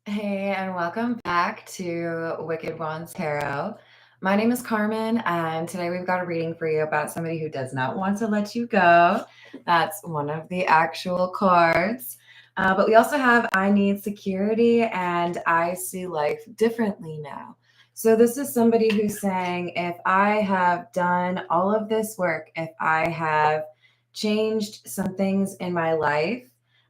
Hey, and welcome back to Wicked Wands Tarot. My name is Carmen, and today we've got a reading for you about somebody who does not want to let you go. That's one of the actual cards. But we also have I Need Security and I See Life Differently Now. So, this is somebody who's saying, if I have done all of this work, if I have changed some things in my life,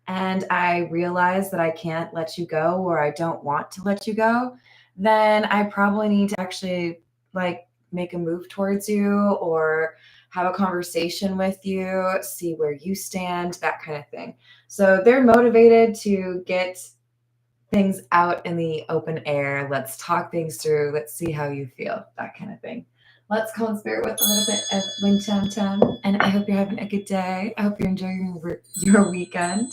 and I realize that I can't let you go or I don't want to let you go, then I probably need to actually make a move towards you or have a conversation with you, see where you stand, that kind of thing. So they're motivated to get things out in the open air. Let's talk things through. Let's see how you feel, that kind of thing. Let's call in spirit with a little bit of Wing Chum Chum. And I hope you're having a good day. I hope you're enjoying your weekend.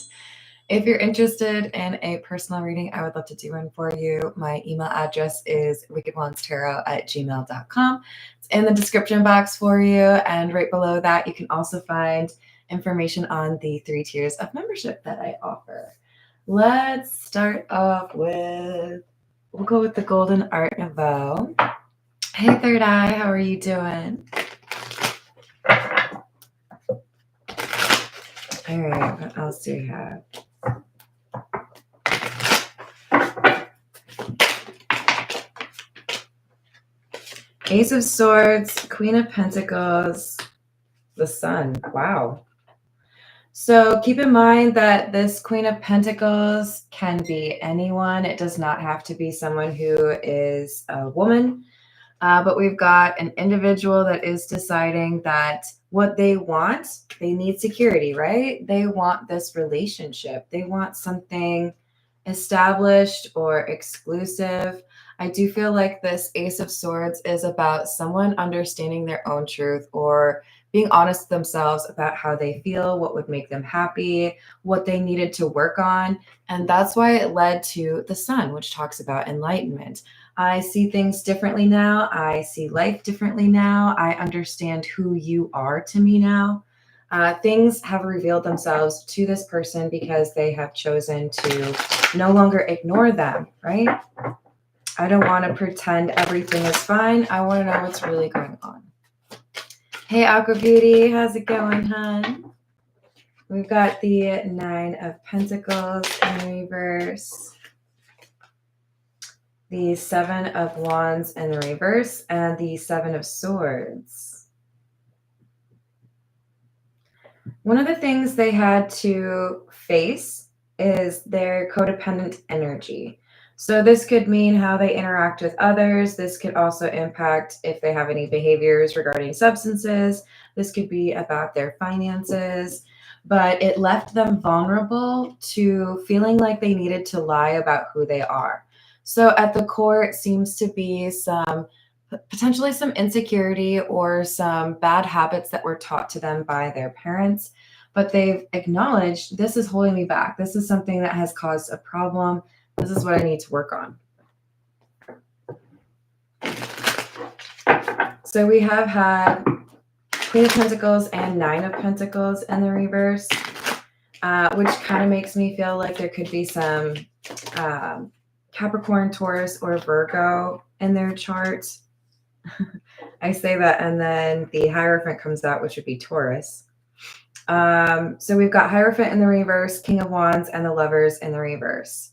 If you're interested in a personal reading, I would love to do one for you. My email address is wickedwandstarot@gmail.com. It's in the description box for you. And right below that, you can also find information on the 3 tiers of membership that I offer. Let's start off with, we'll go with the Golden Art Nouveau. Hey, Third Eye, how are you doing? All right, what else do we have? Ace of Swords, Queen of Pentacles, the Sun. Wow. So keep in mind that this Queen of Pentacles can be anyone. It does not have to be someone who is a woman. But we've got an individual that is deciding that what they want, they need security, right? They want this relationship. They want something established or exclusive. I do feel like this Ace of Swords is about someone understanding their own truth or being honest with themselves about how they feel, what would make them happy, what they needed to work on. And that's why it led to the Sun, which talks about enlightenment. I see things differently now. I see life differently now. I understand who you are to me now. Things have revealed themselves to this person because they have chosen to no longer ignore them, right? I don't want to pretend everything is fine. I want to know what's really going on. Hey, Aqua Beauty, how's it going, hon? We've got the 9 of Pentacles in reverse, the 7 of Wands in reverse, and the 7 of Swords. One of the things they had to face is their codependent energy. So this could mean how they interact with others. This could also impact if they have any behaviors regarding substances. This could be about their finances. But it left them vulnerable to feeling like they needed to lie about who they are. So at the core, it seems to be potentially some insecurity or some bad habits that were taught to them by their parents, but they've acknowledged, this is holding me back. This is something that has caused a problem. This is what I need to work on. So we have had Queen of Pentacles and 9 of Pentacles in the reverse, which kind of makes me feel like there could be some Capricorn, Taurus, or Virgo in their chart. I say that, and then the Hierophant comes out, which would be Taurus. So we've got Hierophant in the reverse, King of Wands, and the Lovers in the reverse.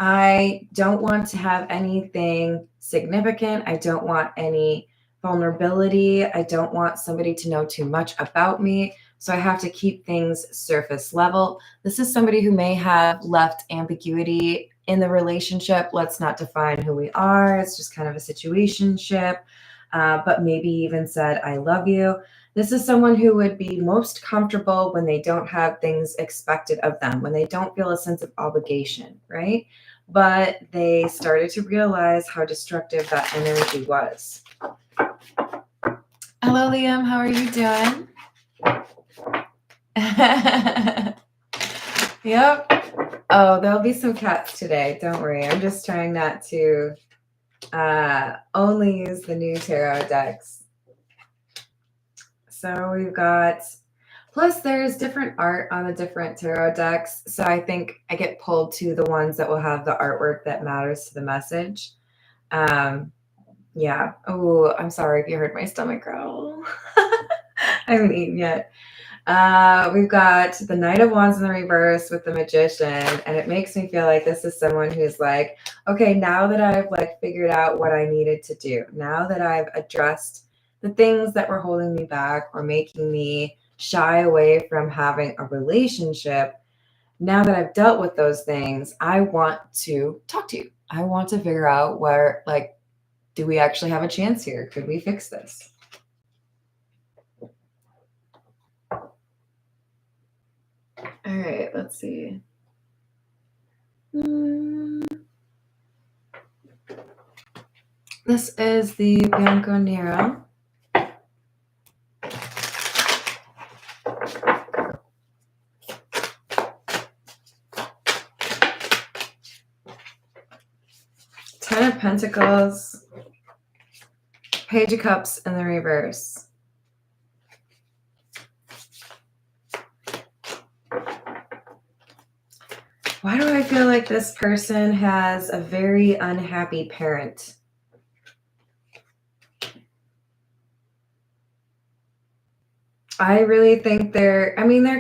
I don't want to have anything significant. I don't want any vulnerability. I don't want somebody to know too much about me. So I have to keep things surface level. This is somebody who may have left ambiguity in the relationship. Let's not define who we are. It's just kind of a situationship, but maybe even said, I love you. This is someone who would be most comfortable when they don't have things expected of them, when they don't feel a sense of obligation, right? But they started to realize how destructive that energy was. Hello, Liam. How are you doing? Yep. Oh, there'll be some cats today. Don't worry. I'm just trying not to only use the new tarot decks. So we've got Plus, there's different art on the different tarot decks. So I think I get pulled to the ones that will have the artwork that matters to the message. Yeah. Oh, I'm sorry if you heard my stomach growl. I haven't eaten yet. We've got the Knight of Wands in the reverse with the Magician, and it makes me feel like this is someone who's like, okay, now that I've like figured out what I needed to do, now that I've addressed the things that were holding me back or making me shy away from having a relationship, now that I've dealt with those things, I want to talk to you. I want to figure out where, like, do we actually have a chance here? Could we fix this? All right, let's see. This is the Bianco Nero. Ten of Pentacles, Page of Cups in the reverse. Why do I feel like this person has a very unhappy parent? I really think there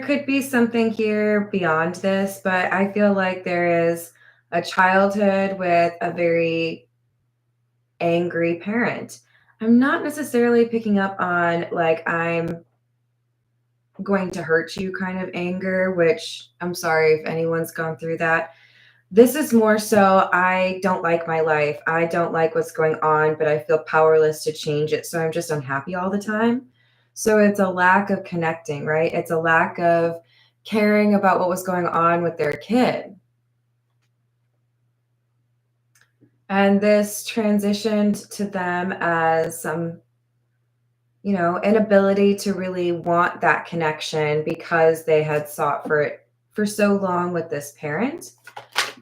could be something here beyond this, but I feel like there is a childhood with a very angry parent. I'm not necessarily picking up on like I'm going to hurt you kind of anger, which I'm sorry if anyone's gone through that. This is more so I don't like my life. I don't like what's going on, but I feel powerless to change it. So I'm just unhappy all the time. So it's a lack of connecting, right? It's a lack of caring about what was going on with their kid. And this transitioned to them as some, inability to really want that connection because they had sought for it for so long with this parent.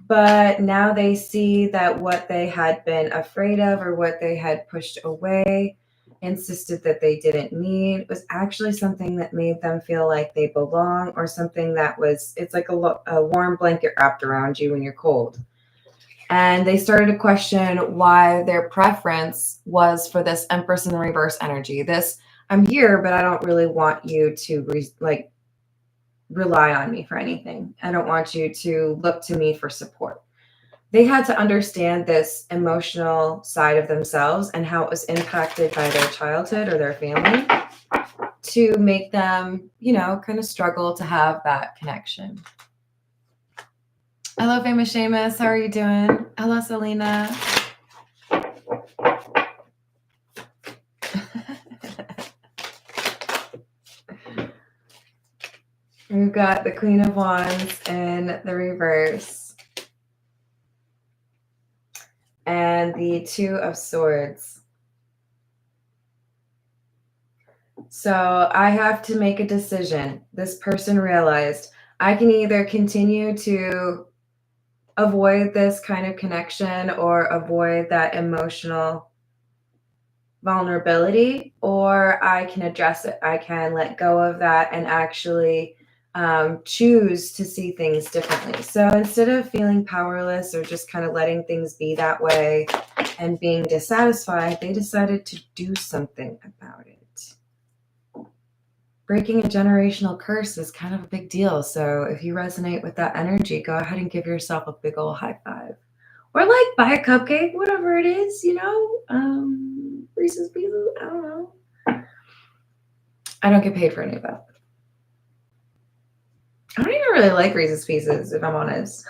But now they see that what they had been afraid of or what they had pushed away, insisted that they didn't need, was actually something that made them feel like they belong, or something that was, it's like a warm blanket wrapped around you when you're cold. And they started to question why their preference was for this Empress in the reverse energy. This, I'm here, but I don't really want you to rely on me for anything. I don't want you to look to me for support. They had to understand this emotional side of themselves and how it was impacted by their childhood or their family to make them, kind of struggle to have that connection. Hello, Famous Seamus. How are you doing? Hello, Selena. We've got the Queen of Wands in the reverse. And the Two of Swords. So I have to make a decision. This person realized I can either continue to avoid this kind of connection or avoid that emotional vulnerability, or I can address it. I can let go of that and actually choose to see things differently. So instead of feeling powerless or just kind of letting things be that way and being dissatisfied, they decided to do something about it. Breaking a generational curse is kind of a big deal. So if you resonate with that energy, go ahead and give yourself a big old high five. Or like buy a cupcake, whatever it is, Reese's Pieces, I don't know. I don't get paid for any of that. I don't even really like Reese's Pieces, if I'm honest.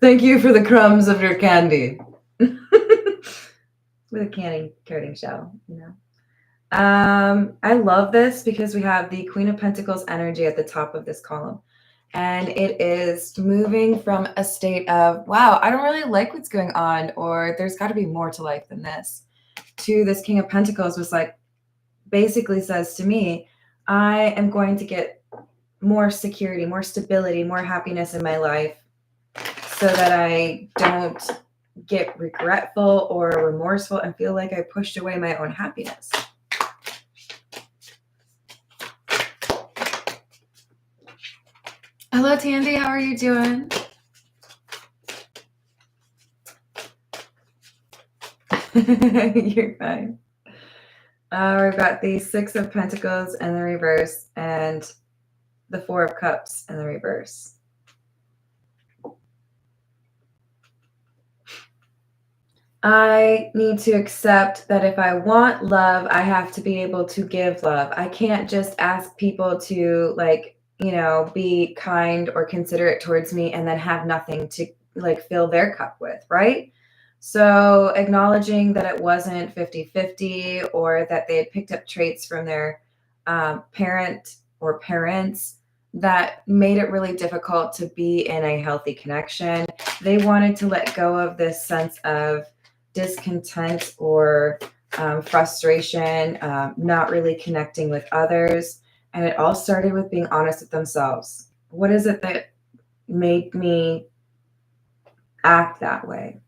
Thank you for the crumbs of your candy. With a carrying shell, I love this because we have the Queen of Pentacles energy at the top of this column. And it is moving from a state of, wow, I don't really like what's going on, or there's got to be more to life than this, to this King of Pentacles was like, basically says to me, I am going to get more security, more stability, more happiness in my life so that I don't get regretful or remorseful and feel like I pushed away my own happiness. Hello, Tandy. How are you doing? You're fine. We've got the Six of Pentacles in the reverse and the Four of Cups in the reverse. I need to accept that if I want love, I have to be able to give love. I can't just ask people to, like, you know, be kind or considerate towards me and then have nothing to, like, fill their cup with, right? So acknowledging that it wasn't 50-50 or that they had picked up traits from their parent or parents that made it really difficult to be in a healthy connection. They wanted to let go of this sense of discontent or frustration, not really connecting with others. And it all started with being honest with themselves. What is it that made me act that way?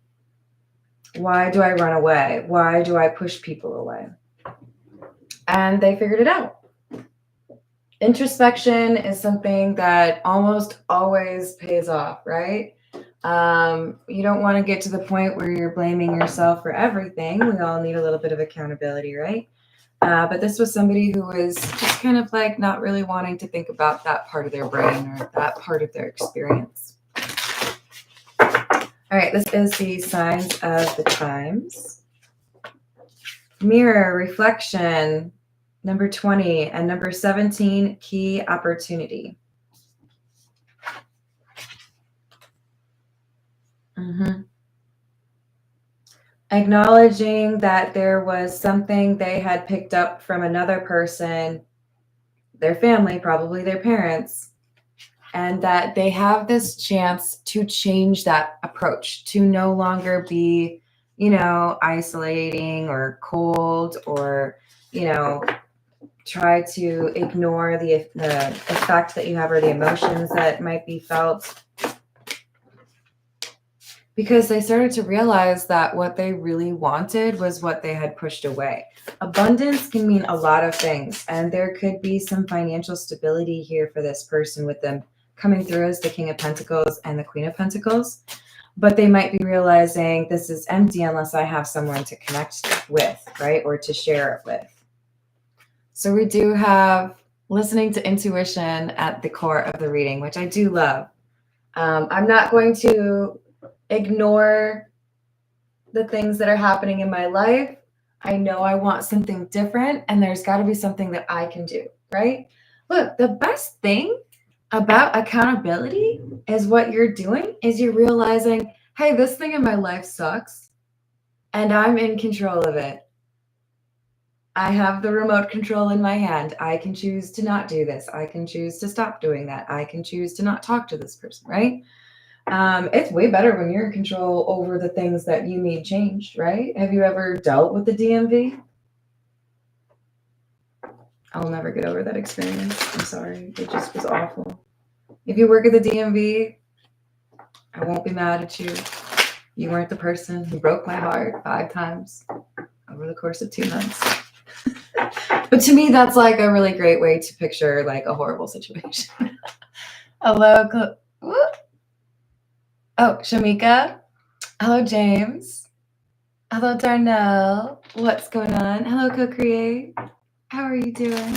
Why do I run away? Why do I push people away? And they figured it out. Introspection is something that almost always pays off, right? You don't want to get to the point where you're blaming yourself for everything. We all need a little bit of accountability, right? But this was somebody who was just kind of like not really wanting to think about that part of their brain or that part of their experience. All right, this is the signs of the times. Mirror, reflection, number 20, and number 17, key opportunity. Acknowledging that there was something they had picked up from another person, their family, probably their parents, and that they have this chance to change that approach, to no longer be, you know, isolating or cold or, you know, try to ignore the effect that you have or the emotions that might be felt. Because they started to realize that what they really wanted was what they had pushed away. Abundance can mean a lot of things, and there could be some financial stability here for this person with them coming through as the King of Pentacles and the Queen of Pentacles. But they might be realizing this is empty unless I have someone to connect with, right? Or to share it with. So we do have listening to intuition at the core of the reading, which I do love. I'm not going to ignore the things that are happening in my life. I know I want something different, and there's got to be something that I can do, right? Look, the best thing about accountability is what you're doing is you're realizing, hey, this thing in my life sucks, and I'm in control of it. I have the remote control in my hand. I can choose to not do this. I can choose to stop doing that. I can choose to not talk to this person, right? It's way better when you're in control over the things that you need changed, right? Have you ever dealt with the DMV? I'll never get over that experience. I'm sorry. It just was awful. If you work at the DMV, I won't be mad at you. You weren't the person who broke my heart 5 times over the course of 2 months. But to me, that's like a really great way to picture like a horrible situation. Hello. Oh, Shamika. Hello, James. Hello, Darnell. What's going on? Hello, Co-Create. How are you doing?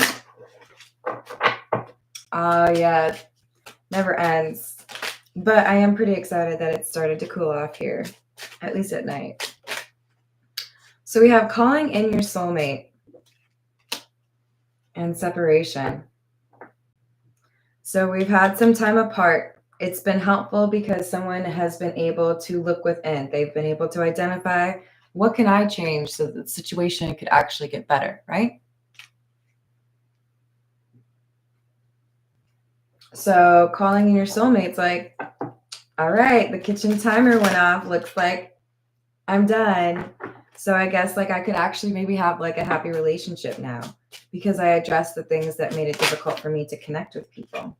Oh, yeah. Never ends. But I am pretty excited that it started to cool off here, at least at night. So we have calling in your soulmate and separation. So we've had some time apart. It's been helpful because someone has been able to look within. They've been able to identify, what can I change so that the situation could actually get better, right? So calling in your soulmate's like, all right, the kitchen timer went off. Looks like I'm done. So I guess like I could actually maybe have like a happy relationship now because I addressed the things that made it difficult for me to connect with people.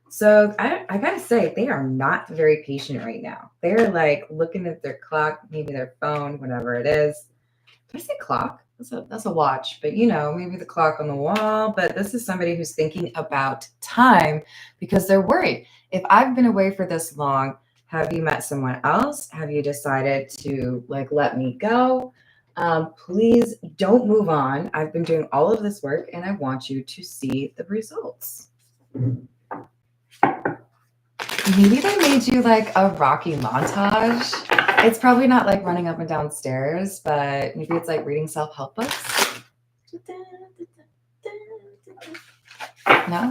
So I gotta say, they are not very patient right now. They're like looking at their clock, maybe their phone, whatever it is. I say clock? That's a watch, but you know, maybe the clock on the wall. But this is somebody who's thinking about time because they're worried. If I've been away for this long, have you met someone else? Have you decided to like let me go? Please don't move on. I've been doing all of this work and I want you to see the results. Maybe they made you like a Rocky montage. It's probably not like running up and down stairs, but maybe it's like reading self-help books. No?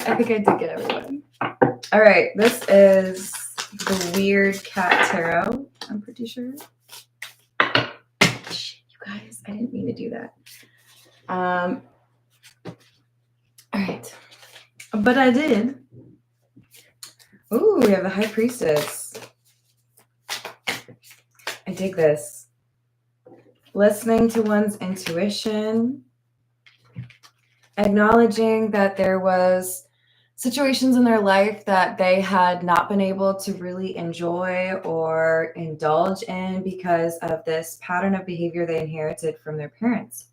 I think I did get everyone. All right, this is the Weird Cat Tarot, I'm pretty sure. Shit, you guys, I didn't mean to do that. All right, but I did. Ooh, we have the High Priestess. I dig this. Listening to one's intuition, acknowledging that there was situations in their life that they had not been able to really enjoy or indulge in because of this pattern of behavior they inherited from their parents.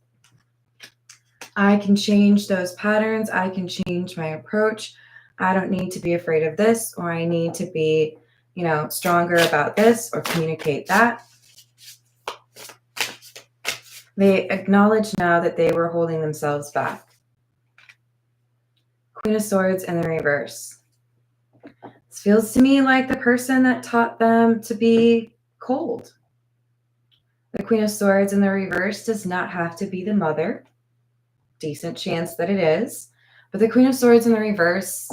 I can change those patterns. I can change my approach. I don't need to be afraid of this, or I need to be, you know, stronger about this or communicate that. They acknowledge now that they were holding themselves back. Queen of Swords in the reverse. This feels to me like the person that taught them to be cold. The Queen of Swords in the reverse does not have to be the mother. Decent chance that it is. But the Queen of Swords in the reverse,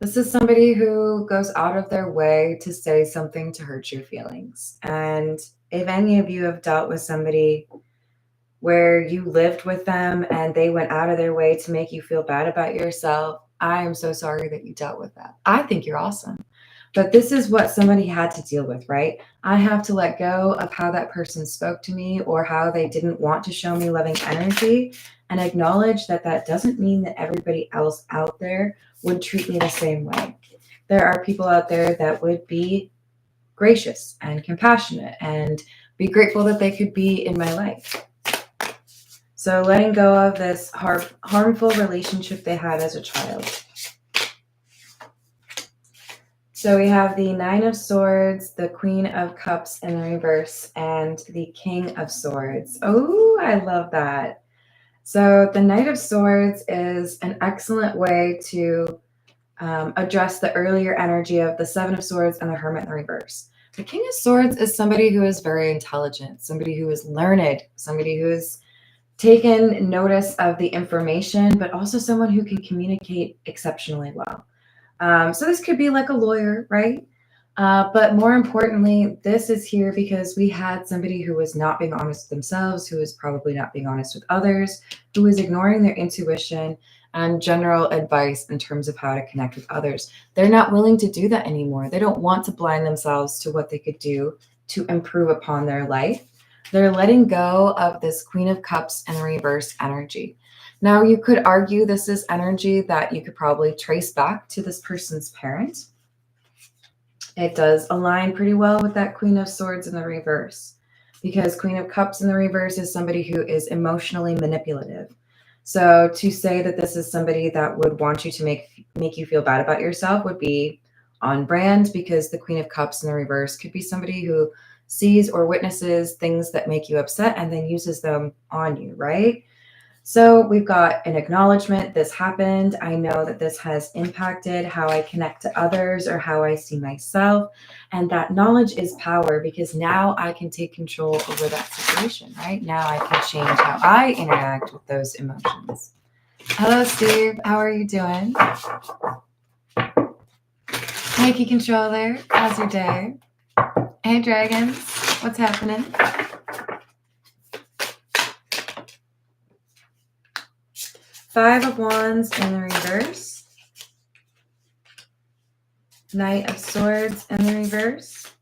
this is somebody who goes out of their way to say something to hurt your feelings. And if any of you have dealt with somebody where you lived with them and they went out of their way to make you feel bad about yourself, I am so sorry that you dealt with that. I think you're awesome. But this is what somebody had to deal with, right? I have to let go of how that person spoke to me or how they didn't want to show me loving energy and acknowledge that that doesn't mean that everybody else out there would treat me the same way. There are people out there that would be gracious and compassionate and be grateful that they could be in my life. So letting go of this harmful relationship they had as a child. So we have the Nine of Swords, the Queen of Cups in the reverse, and the King of Swords. Oh, I love that. So the Knight of Swords is an excellent way to address the earlier energy of the Seven of Swords and the Hermit in the reverse. The King of Swords is somebody who is very intelligent, somebody who is learned, somebody who is taken notice of the information, but also someone who can communicate exceptionally well. So this could be like a lawyer, right? But more importantly, this is here because we had somebody who was not being honest with themselves, who was probably not being honest with others, who was ignoring their intuition and general advice in terms of how to connect with others. They're not willing to do that anymore. They don't want to blind themselves to what they could do to improve upon their life. They're letting go of this Queen of Cups and reverse energy. Now, you could argue this is energy that you could probably trace back to this person's parent. It does align pretty well with that Queen of Swords in the reverse, because Queen of Cups in the reverse is somebody who is emotionally manipulative. So to say that this is somebody that would want you to make you feel bad about yourself would be on brand, because the Queen of Cups in the reverse could be somebody who sees or witnesses things that make you upset and then uses them on you, right? So we've got an acknowledgement. This happened. I know that this has impacted how I connect to others or how I see myself. And that knowledge is power, because now I can take control over that situation, right? Now I can change how I interact with those emotions. Hello, Steve. How are you doing? Nikki Controller, how's your day? Hey, Dragons. What's happening? Five of Wands in the reverse. Knight of Swords in the reverse.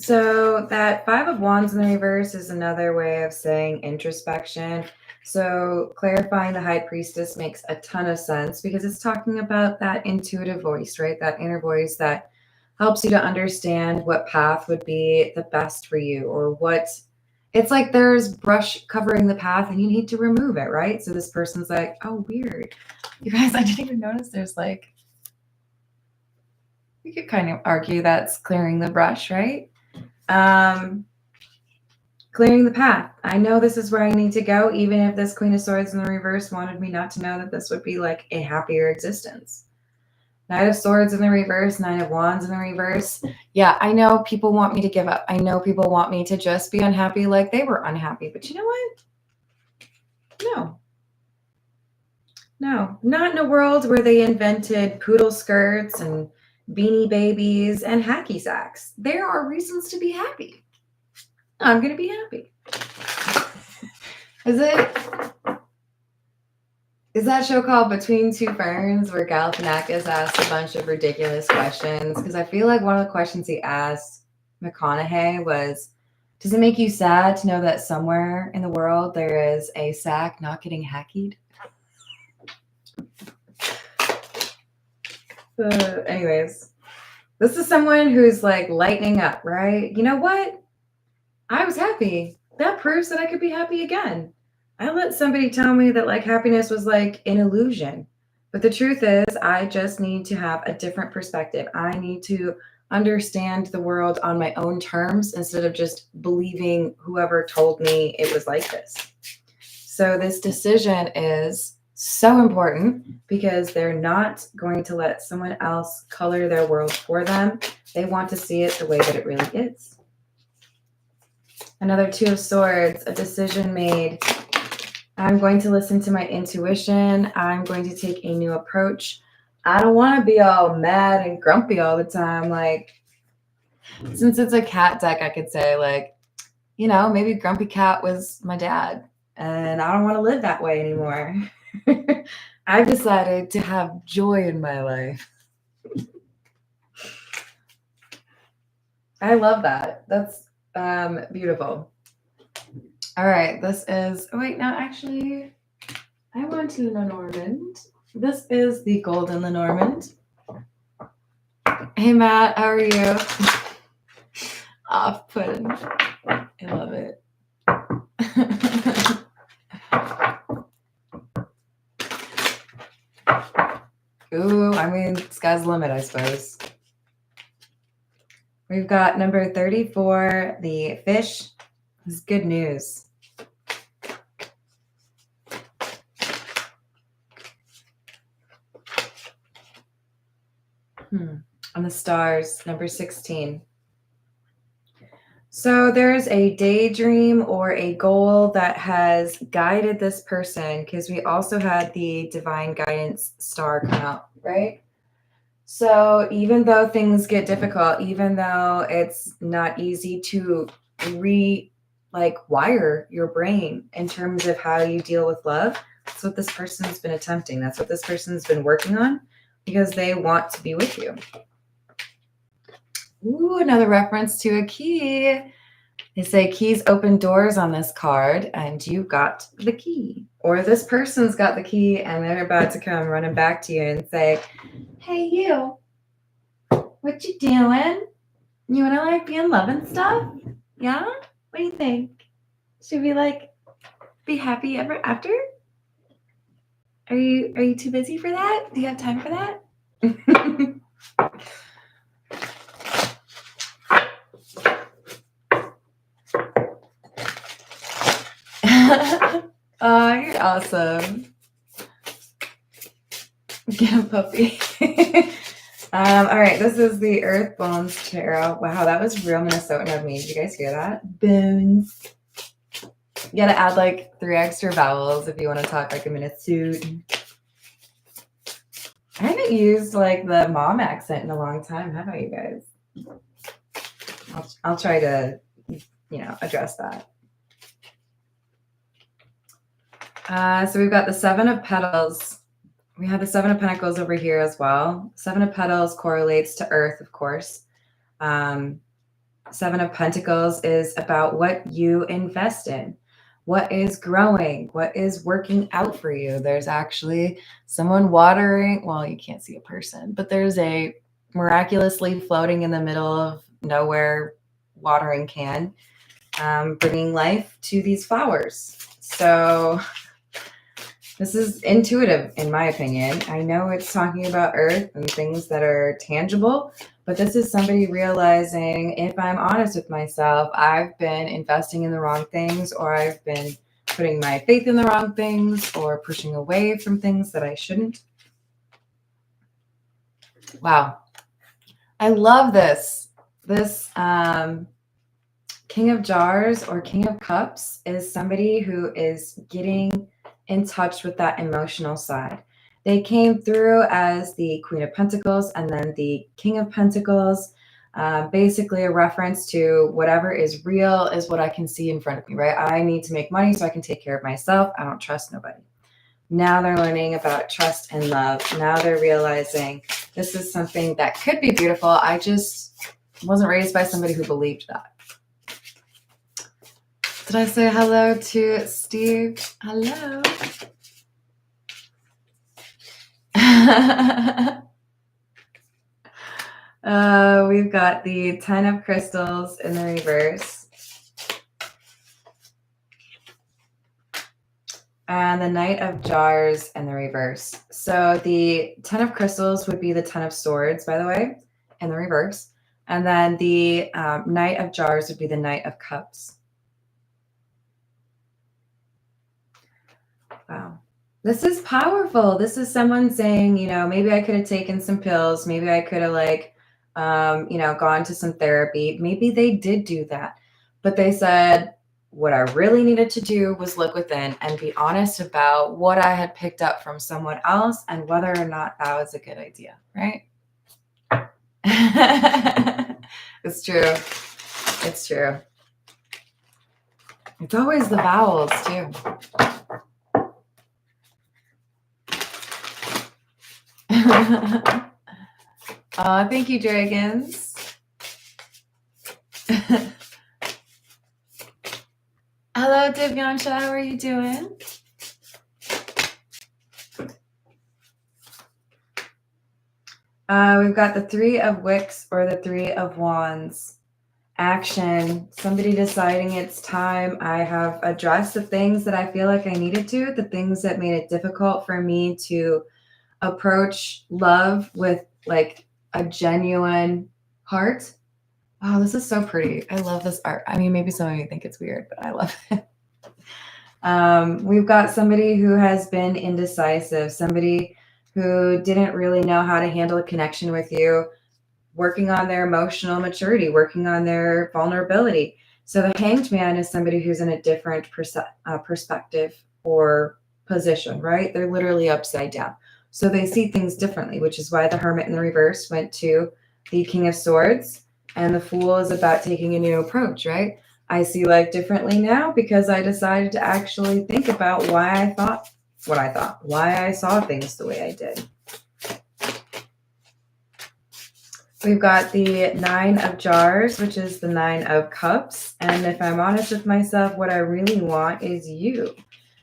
So that Five of Wands in the reverse is another way of saying introspection. So clarifying the High Priestess makes a ton of sense because it's talking about that intuitive voice, right? That inner voice that helps you to understand what path would be the best for you, or what it's like there's brush covering the path and you need to remove it, right? So this person's like, oh, weird. You guys, I didn't even notice there's like, you could kind of argue that's clearing the brush, right? Clearing the path. I know this is where I need to go, even if this Queen of Swords in the reverse wanted me not to know that this would be like a happier existence. Knight of Swords in the reverse, Nine of Wands in the reverse. Yeah, I know people want me to give up. I know people want me to just be unhappy like they were unhappy. But you know what? No, not in a world where they invented poodle skirts and beanie babies and hacky sacks. There are reasons to be happy. I'm going to be happy. Is that show called Between Two Ferns where Galifianakis asked a bunch of ridiculous questions? Because I feel like one of the questions he asked McConaughey was, does it make you sad to know that somewhere in the world there is a sack not getting hacky? Anyways, this is someone who's like lightening up, right? You know what? I was happy. That proves that I could be happy again. I let somebody tell me that like happiness was like an illusion. But the truth is, I just need to have a different perspective. I need to understand the world on my own terms instead of just believing whoever told me it was like this. So this decision is so important because they're not going to let someone else color their world for them. They want to see it the way that it really is. Another Two of Swords, a decision made. I'm going to listen to my intuition. I'm going to take a new approach. I don't want to be all mad and grumpy all the time. Like, since it's a cat deck, I could say like, you know, maybe Grumpy Cat was my dad and I don't want to live that way anymore. I've decided to have joy in my life. I love that. That's beautiful. All right, this is, oh wait, no, actually, I want to Lenormand. This is the Golden Lenormand. Hey, Matt, how are you? Off-putting. I love it. Ooh, I mean, sky's the limit, I suppose. We've got number 34, the fish. This is good news. On the stars, number 16. So there's a daydream or a goal that has guided this person, because we also had the divine guidance star come out, right? So even though things get difficult, even though it's not easy to wire your brain in terms of how you deal with love, that's what this person's been attempting. That's what this person's been working on, because they want to be with you. Ooh, another reference to a key. They say keys open doors on this card, and you got the key. Or this person's got the key, and they're about to come running back to you and say, hey, you, what you doing? You want to like be in love and stuff? Yeah? What do you think? Should we like be happy ever after? Are you too busy for that? Do you have time for that? Oh, you're awesome. Get a puppy. All right, this is the Earth Bones Tarot. Wow, that was real Minnesotan of me. Did you guys hear that? Bones. You gotta add like 3 extra vowels if you want to talk like a Minnesotan. I haven't used like the mom accent in a long time, have I, you guys? I'll try to, address that. So we've got the 7 of Petals. We have the 7 of Pentacles over here as well. 7 of Petals correlates to Earth, of course. Seven of Pentacles is about what you invest in, what is growing, what is working out for you. There's actually someone watering. Well, you can't see a person, but there's a miraculously floating in the middle of nowhere watering can, bringing life to these flowers. So this is intuitive, in my opinion. I know it's talking about earth and things that are tangible, but this is somebody realizing, if I'm honest with myself, I've been investing in the wrong things, or I've been putting my faith in the wrong things, or pushing away from things that I shouldn't. Wow. I love this. This King of Jars or King of Cups is somebody who is getting in touch with that emotional side. They came through as the Queen of Pentacles and then the King of Pentacles, basically a reference to whatever is real is what I can see in front of me, right? I need to make money so I can take care of myself. I don't trust nobody. Now they're learning about trust and love. Now they're realizing this is something that could be beautiful. I just wasn't raised by somebody who believed that. Did I say hello to Steve? Hello. We've got the 10 of Crystals in the reverse. And the Knight of Jars in the reverse. So the 10 of Crystals would be the 10 of Swords, by the way, in the reverse. And then the Knight of Jars would be the Knight of Cups. Wow. This is powerful. This is someone saying, you know, maybe I could have taken some pills. Maybe I could have gone to some therapy. Maybe they did do that. But they said, what I really needed to do was look within and be honest about what I had picked up from someone else and whether or not that was a good idea, right? It's true. It's true. It's always the vowels, too. Thank you, dragons. Hello, Divyansha. How are you doing? We've got the 3 of Wicks or the 3 of Wands. Action. Somebody deciding it's time. I have addressed the things that I feel like I needed to, the things that made it difficult for me to approach love with like a genuine heart. Wow, this is so pretty. I love this art. I mean, maybe some of you think it's weird, but I love it. We've got somebody who has been indecisive, somebody who didn't really know how to handle a connection with you, working on their emotional maturity, working on their vulnerability. So the Hanged Man is somebody who's in a different perspective or position, right? They're literally upside down. So they see things differently, which is why the Hermit in the reverse went to the King of Swords, and the Fool is about taking a new approach, right? I see life differently now because I decided to actually think about why I thought what I thought, why I saw things the way I did. We've got the 9 of Jars, which is the 9 of Cups. And if I'm honest with myself, what I really want is you.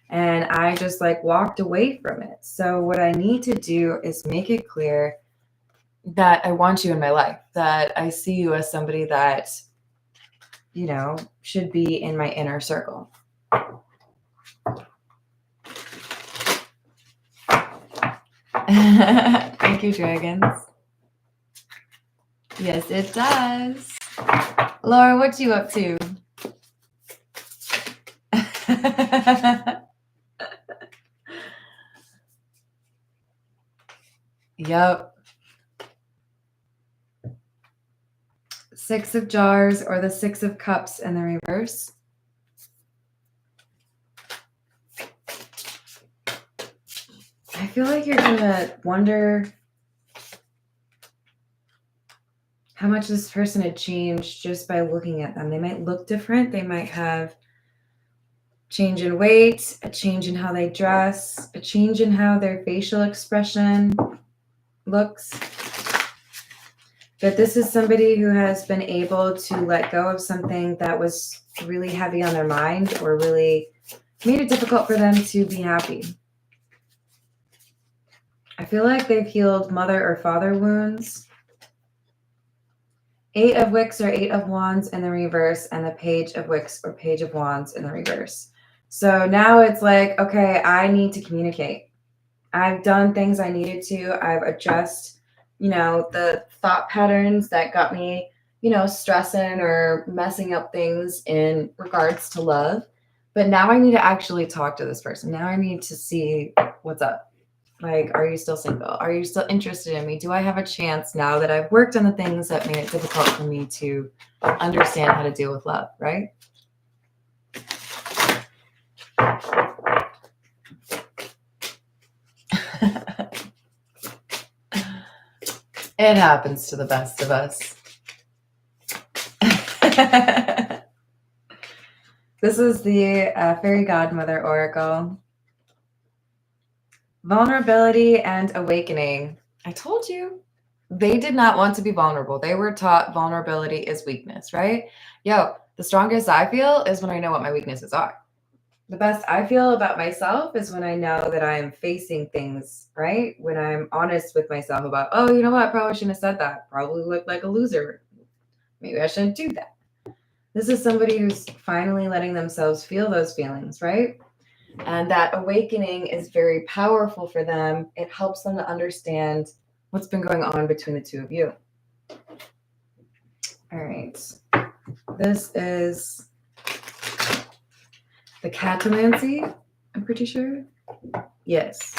And I just like walked away from it. So what I need to do is make it clear that I want you in my life, that I see you as somebody that, you know, should be in my inner circle. Thank you, dragons. Yes, it does. Laura, what you up to? Yep. 6 of Jars or the 6 of Cups in the reverse. I feel like you're gonna wonder how much this person had changed just by looking at them. They might look different. They might have change in weight, a change in how they dress, a change in how their facial expression looks. But this is somebody who has been able to let go of something that was really heavy on their mind or really made it difficult for them to be happy. I feel like they've healed mother or father wounds. 8 of Wicks or 8 of Wands in the reverse, and the Page of Wicks or Page of Wands in the reverse. So now it's like, okay, I need to communicate. I've done things I needed to. I've adjusted, the thought patterns that got me, stressing or messing up things in regards to love. But now I need to actually talk to this person. Now I need to see what's up. Like, are you still single? Are you still interested in me? Do I have a chance now that I've worked on the things that made it difficult for me to understand how to deal with love, right? It happens to the best of us. This is the Fairy Godmother Oracle. Vulnerability and awakening. I told you. They did not want to be vulnerable. They were taught vulnerability is weakness, right? Yo, the strongest I feel is when I know what my weaknesses are. The best I feel about myself is when I know that I'm facing things, right? When I'm honest with myself about, oh, you know what? I probably shouldn't have said that. Probably looked like a loser. Maybe I shouldn't do that. This is somebody who's finally letting themselves feel those feelings, right? And that awakening is very powerful for them. It helps them to understand what's been going on between the two of you. All right. This is the Catamancy, I'm pretty sure. Yes.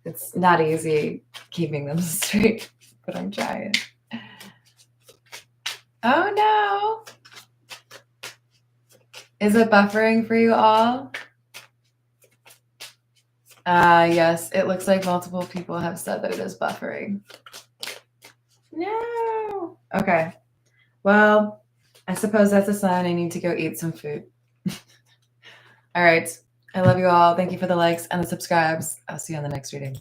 It's not easy keeping them straight, but I'm trying. Oh no. Is it buffering for you all? Yes, it looks like multiple people have said that it is buffering. No. Okay. Well, I suppose that's a sign I need to go eat some food. All right. I love you all. Thank you for the likes and the subscribes. I'll see you on the next reading.